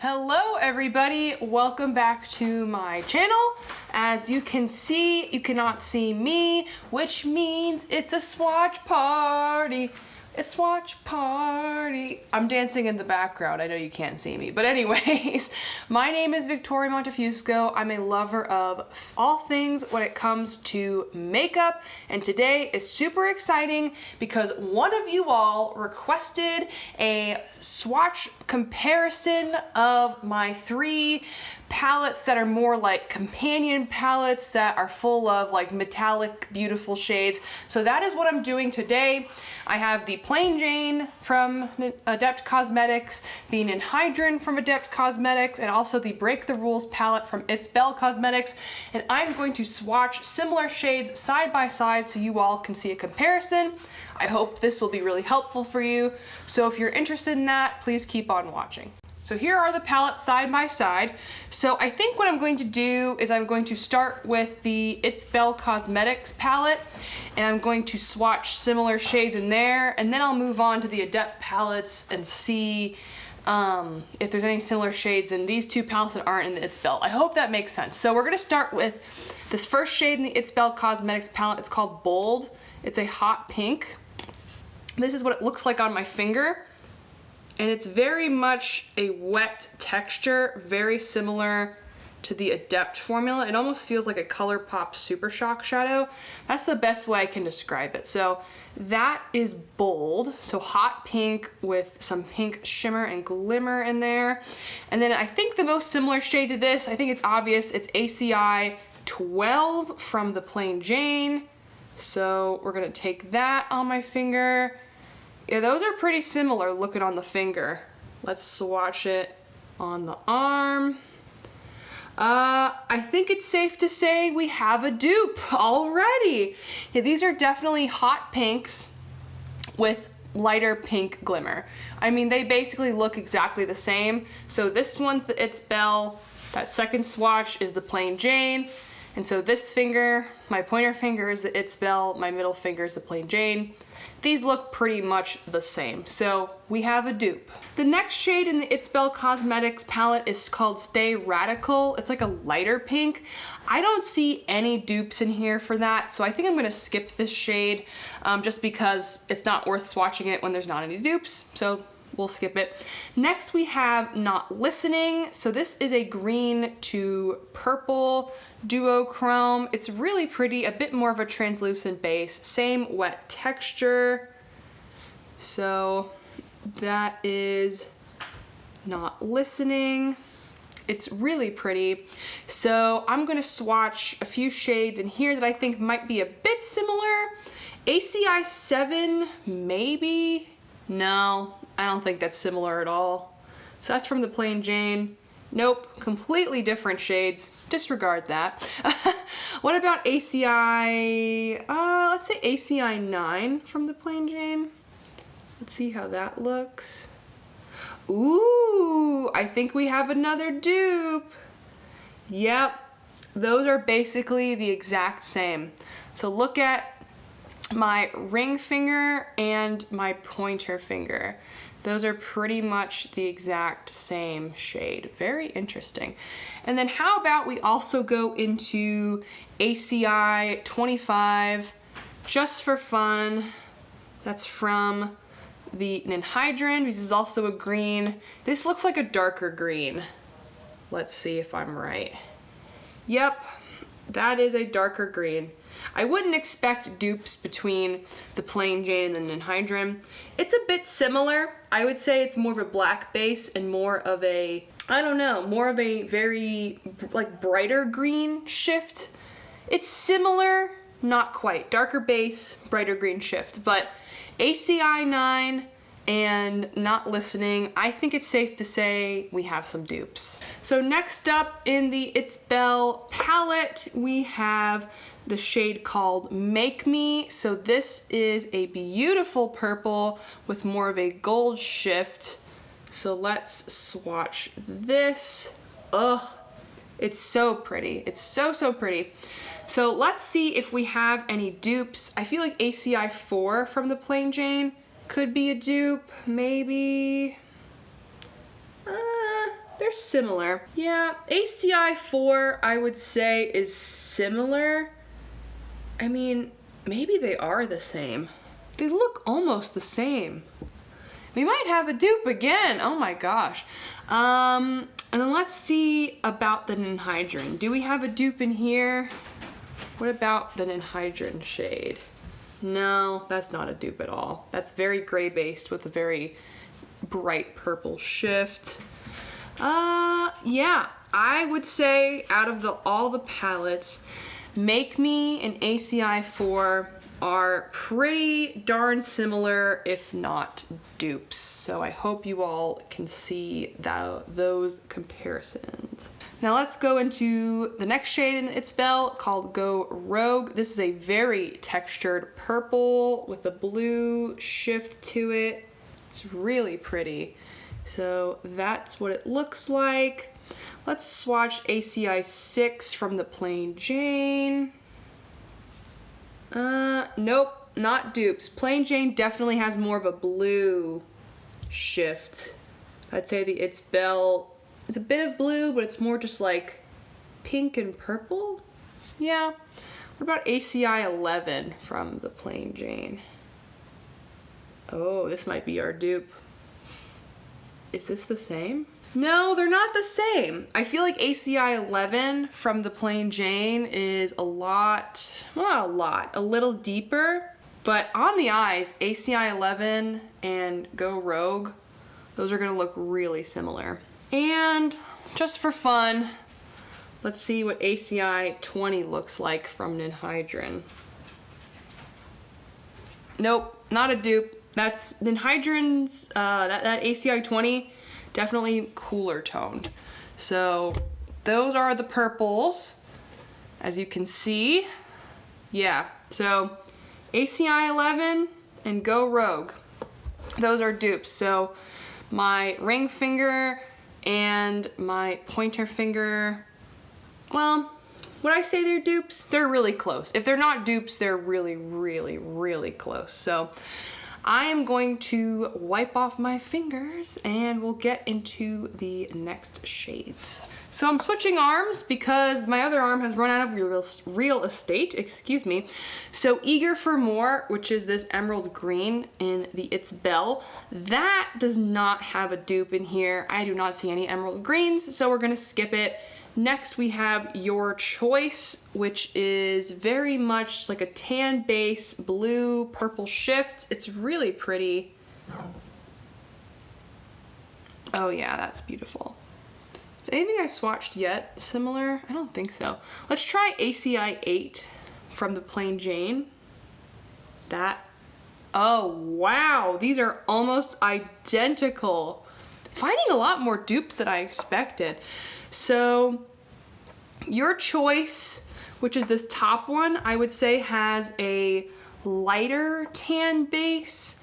Hello everybody, welcome back to my channel. As you can see, you cannot see me, which means it's a swatch party. It's swatch party. I'm dancing in the background. I know you can't see me, but anyways, my name is Victoria Montefusco. I'm a lover of all things when it comes to makeup, and today is super exciting because one of you all requested a swatch comparison of my three palettes that are more like companion palettes that are full of like metallic beautiful shades. So that is what I'm doing today. I have the Plain Jane from Adept Cosmetics, the Ninhydrin from Adept Cosmetics, and also the Break the Rules palette from Adept Cosmetics. And I'm going to swatch similar shades side by side so you all can see a comparison. I hope this will be really helpful for you. So if you're interested in that, please keep on watching. So here are the palettes side by side. So I think what I'm going to do is I'm going to start with the Adept Cosmetics palette, and I'm going to swatch similar shades in there, and then I'll move on to the Adept palettes and see if there's any similar shades in these two palettes that aren't in the Adept. I hope that makes sense. So we're gonna start with this first shade in the Adept Cosmetics palette. It's called Bold. It's a hot pink. This is what it looks like on my finger. And it's very much a wet texture, very similar to the Adept formula. It almost feels like a ColourPop Super Shock shadow. That's the best way I can describe it. So that is Bold, so hot pink with some pink shimmer and glimmer in there. And then I think the most similar shade to this, I think it's obvious, it's ACI 12 from the Plain Jane. So we're gonna take that on my finger. Yeah, those are pretty similar looking on the finger. Let's swatch it on the arm. I think it's safe to say we have a dupe already. Yeah, these are definitely hot pinks with lighter pink glimmer. I mean, they basically look exactly the same. So this one's the Adept, that second swatch is the Plain Jane. And so this finger, my pointer finger is the Adept, my middle finger is the Plain Jane. These look pretty much the same, so we have a dupe. The next shade in the Adept Cosmetics palette is called Stay Radical. It's like a lighter pink. I don't see any dupes in here for that, so I think I'm gonna skip this shade just because it's not worth swatching it when there's not any dupes, so we'll skip it. Next we have Not Listening. So this is a green to purple duochrome. It's really pretty, a bit more of a translucent base, same wet texture. So that is Not Listening. It's really pretty. So I'm gonna swatch a few shades in here that I think might be a bit similar. ACI 7, maybe? No, I don't think that's similar at all. So that's from the Plain Jane. Nope, completely different shades. Disregard that. What about ACI, let's say ACI 9 from the Plain Jane. Let's see how that looks. Ooh, I think we have another dupe. Yep, those are basically the exact same. So look at my ring finger and my pointer finger. Those are pretty much the exact same shade. Very interesting. And then how about we also go into ACI 25 just for fun. That's from the Ninhydrin. This is also a green. This looks like a darker green. Let's see if I'm right. Yep, that is a darker green. I wouldn't expect dupes between the Plain Jane and the Ninhydrin. It's a bit similar. I would say it's more of a black base and more of a, I don't know, more of a very like brighter green shift. It's similar, not quite. Darker base, brighter green shift. But ACI 9 and Not Listening, I think it's safe to say we have some dupes. So next up in the Adept palette, we have the shade called Make Me. So this is a beautiful purple with more of a gold shift. So let's swatch this. Ugh, it's so pretty. It's so, so pretty. So let's see if we have any dupes. I feel like ACI 4 from the Plain Jane could be a dupe, maybe. they're similar. Yeah, ACI 4, I would say, is similar. I mean, maybe they are the same. They look almost the same. We might have a dupe again. Oh my gosh. And then let's see about the Ninhydrin. Do we have a dupe in here? What about the Ninhydrin shade? No, that's not a dupe at all. That's very gray based with a very bright purple shift. Yeah, I would say out of all the palettes, Make Me and ACI 4 are pretty darn similar, if not dupes. So I hope you all can see those comparisons. Now let's go into the next shade in the It's Belle called Go Rogue. This is a very textured purple with a blue shift to it. It's really pretty. So that's what it looks like. Let's swatch ACI 6 from the Plain Jane. Nope, not dupes. Plain Jane definitely has more of a blue shift. I'd say the It's Belle is a bit of blue, but it's more just like pink and purple. Yeah. What about ACI 11 from the Plain Jane? Oh, this might be our dupe. Is this the same? No, they're not the same. I feel like ACI 11 from the Plain Jane is a lot, well, not a lot, a little deeper, but on the eyes, ACI 11 and Go Rogue, those are gonna look really similar. And just for fun, let's see what ACI 20 looks like from Ninhydrin. Nope, not a dupe. That's Ninhydrin's, that ACI 20, definitely cooler toned. So those are the purples, as you can see. Yeah, so ACI 11 and Go Rogue, those are dupes. So my ring finger and my pointer finger, well, would I say they're dupes? They're really close. If they're not dupes, they're really, really, really close. So I am going to wipe off my fingers and we'll get into the next shades. So I'm switching arms because my other arm has run out of real estate, excuse me. So Eager for More, which is this emerald green in the It's Belle, that does not have a dupe in here. I do not see any emerald greens, so we're gonna skip it. Next we have Your Choice, which is very much like a tan base, blue, purple shift. It's really pretty. Oh yeah, that's beautiful. Is anything I swatched yet similar? I don't think so. Let's try ACI 8 from the Plain Jane. Oh wow, these are almost identical. Finding a lot more dupes than I expected. So Your Choice, which is this top one, I would say has a lighter tan base,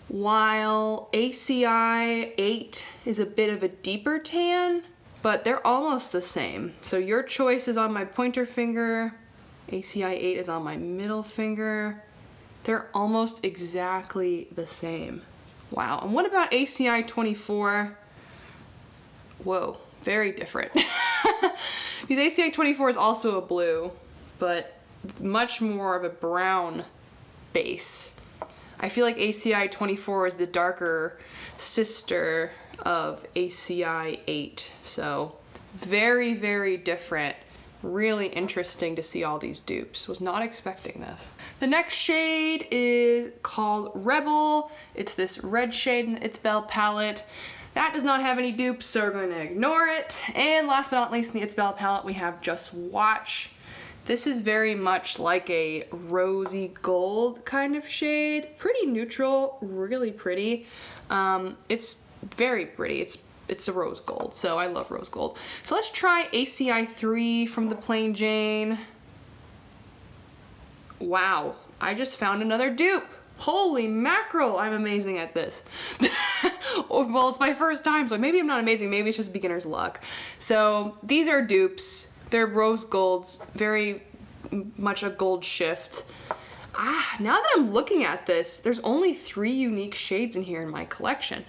while ACI 8 is a bit of a deeper tan, but they're almost the same. So Your Choice is on my pointer finger, ACI 8 is on my middle finger. They're almost exactly the same. Wow, and what about ACI 24? Whoa, very different. Because ACI 24 is also a blue, but much more of a brown base. I feel like ACI 24 is the darker sister of ACI 8. So very, very different. Really interesting to see all these dupes. Was not expecting this. The next shade is called Rebel. It's this red shade in the It's Belle palette. That does not have any dupes, so we're going to ignore it. And last but not least, in the It's Belle palette, we have Just Watch. This is very much like a rosy gold kind of shade. Pretty neutral, really pretty. It's very pretty. It's a rose gold, so I love rose gold. So let's try ACI 3 from the Plain Jane. Wow, I just found another dupe. Holy mackerel, I'm amazing at this. Well, it's my first time, so maybe I'm not amazing, maybe it's just beginner's luck. So these are dupes. They're rose golds, very much a gold shift. Now that I'm looking at this, there's only 3 unique shades in here in my collection,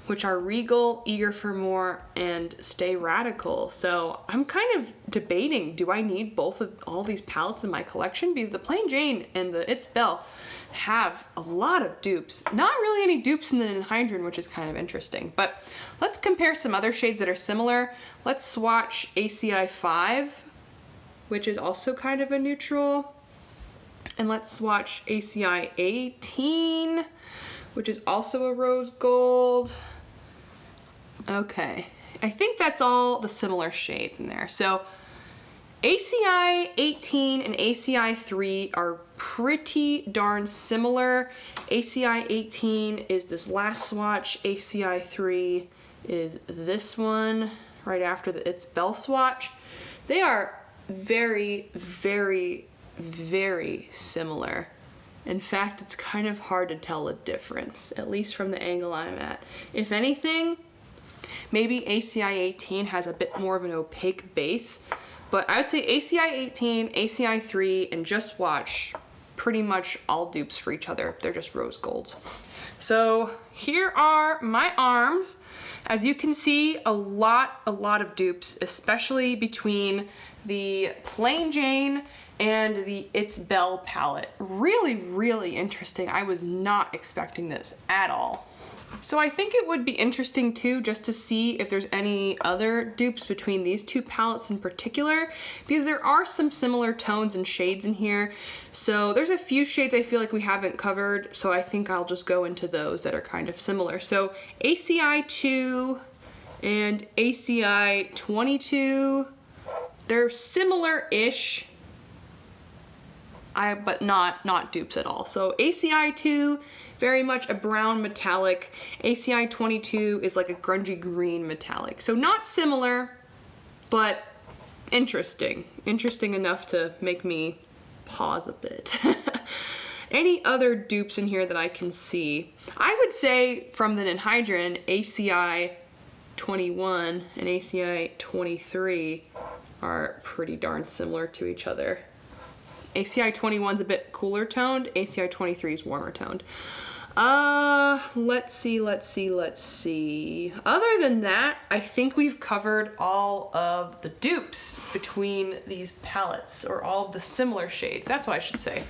which are Regal, Eager for More, and Stay Radical. So I'm kind of debating, do I need both of all these palettes in my collection? Because the Plain Jane and the It's Belle have a lot of dupes. Not really any dupes in the Ninhydrin, which is kind of interesting. But let's compare some other shades that are similar. Let's swatch ACI 5, which is also kind of a neutral. And let's swatch ACI 18, which is also a rose gold. Okay, I think that's all the similar shades in there. So ACI 18 and ACI 3 are pretty darn similar. ACI 18 is this last swatch. ACI 3 is this one right after the It's Belle swatch. They are very, very, very similar. In fact, it's kind of hard to tell a difference, at least from the angle I'm at. If anything, maybe ACI 18 has a bit more of an opaque base, but I would say ACI 18, ACI 3, and Just Swatch, pretty much all dupes for each other. They're just rose gold. So here are my arms. As you can see, a lot of dupes, especially between the Plain Jane and the It's Belle palette. Really, really interesting. I was not expecting this at all. So I think it would be interesting too, just to see if there's any other dupes between these 2 palettes in particular, because there are some similar tones and shades in here. So there's a few shades I feel like we haven't covered, so I think I'll just go into those that are kind of similar. So ACI 2 and ACI 22, they're similar-ish, but not dupes at all. So ACI 2, very much a brown metallic. ACI 22 is like a grungy green metallic. So not similar, but interesting. Interesting enough to make me pause a bit. Any other dupes in here that I can see? I would say from the Ninhydrin, ACI 21 and ACI 23 are pretty darn similar to each other. ACI 21 is a bit cooler toned, ACI 23 is warmer toned. Let's see. Other than that, I think we've covered all of the dupes between these palettes, or all of the similar shades. That's what I should say.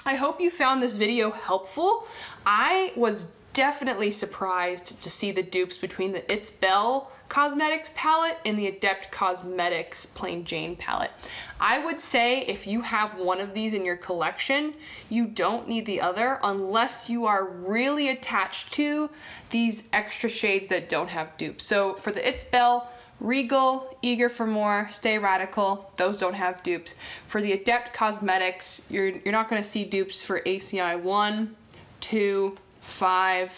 I hope you found this video helpful. I was definitely surprised to see the dupes between the It's Belle Cosmetics palette and the Adept Cosmetics Plain Jane palette. I would say if you have one of these in your collection, you don't need the other unless you are really attached to these extra shades that don't have dupes. So for the It's Belle, Regal, Eager for More, Stay Radical, those don't have dupes. For the Adept Cosmetics, you're not going to see dupes for ACI 1, 2, 5.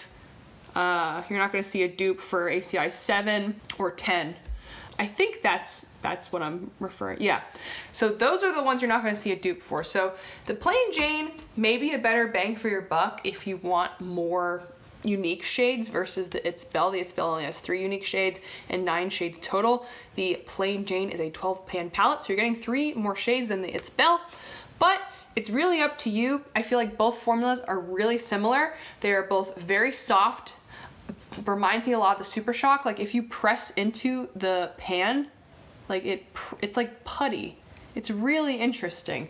You're not going to see a dupe for ACI 7 or 10. I think that's what I'm referring. Yeah. So those are the ones you're not going to see a dupe for. So the Plain Jane may be a better bang for your buck if you want more unique shades versus the It's Belle. The It's Belle only has 3 unique shades and 9 shades total. The Plain Jane is a 12-pan palette, so you're getting 3 more shades than the It's Belle. But it's really up to you. I feel like both formulas are really similar. They are both very soft. Reminds me a lot of the Super Shock. Like if you press into the pan, like it's like putty. It's really interesting.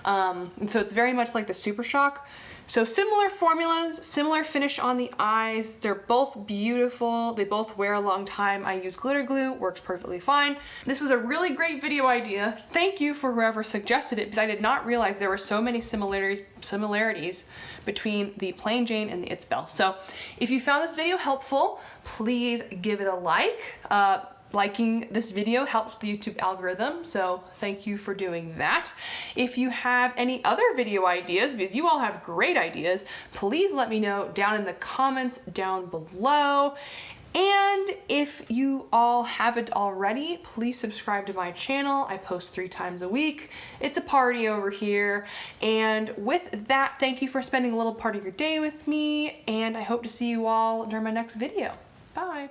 And so it's very much like the Super Shock. So similar formulas, similar finish on the eyes. They're both beautiful. They both wear a long time. I use glitter glue, works perfectly fine. This was a really great video idea. Thank you for whoever suggested it, because I did not realize there were so many similarities between the Plain Jane and the It's Belle. So if you found this video helpful, please give it a like. Liking this video helps the YouTube algorithm, so thank you for doing that. If you have any other video ideas, because you all have great ideas, please let me know down in the comments down below. And if you all haven't already, please subscribe to my channel. I post 3 times a week. It's a party over here. And with that, thank you for spending a little part of your day with me, and I hope to see you all during my next video. Bye.